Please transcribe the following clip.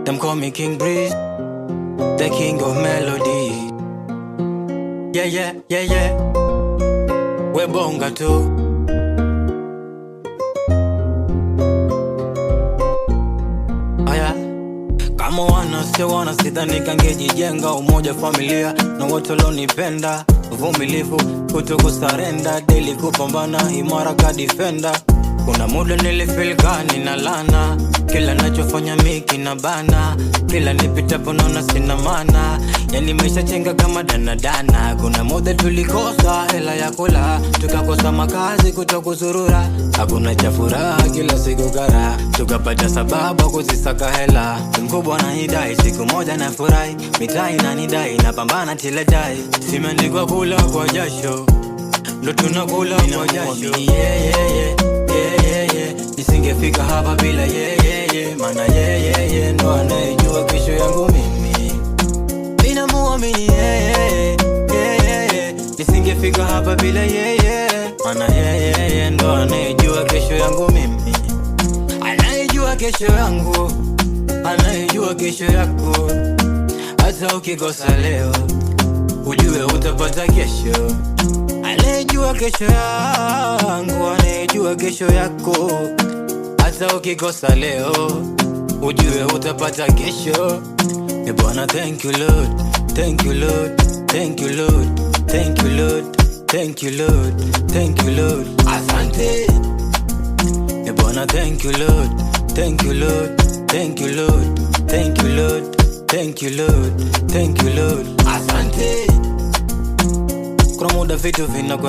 Them call me King Breeze, the king of melody. Yeah, yeah, yeah, yeah. We bonga tu. Aya, kama wana sidhani kangejijenga umoja familia na wote walonipenda. Uvumilivu kutokusarenda, daily kupambana imara ka defender. Kuna muda nilifeel kani na lana, kila nachofanya miki na bana, kila nipitapo naona sina maana, yani maisha chenga kama danadana. Kuna muda tulikosa hela ya kula, tukakosa makazi kutokuzurura, hakuna cha furaha kila siku kara, tukapata sababu kuzisaka hela. Mkubwa ananidai siku moja na furahi, mitaa inanidai napambana till I die. Simeandikwa kula kwa jasho, ndo tunakula kwa jasho. Yeah, yeah, yeah. Nisingefika hapa bila maana ndo anayejua kesho yangu mimi. Mina muamini nisingefika hapa bila maana ndo anayejua kesho yangu mimi. Anayejua kesho yangu, anayejua kesho yako. Hata ukikosa leo, ujue utapata kesho. Anayejua kesho yangu, anayejua kesho yako. Hata ukikosa leo, ujue utapata kesho. E Bwana, thank you Lord, thank you Lord, thank you Lord, thank you Lord, thank you Lord, thank you Lord. Asante. E Bwana, thank you Lord, thank you Lord, thank you Lord, thank you Lord, thank you Lord, thank you Lord. Asante. Kuna muda vitu vinakuwa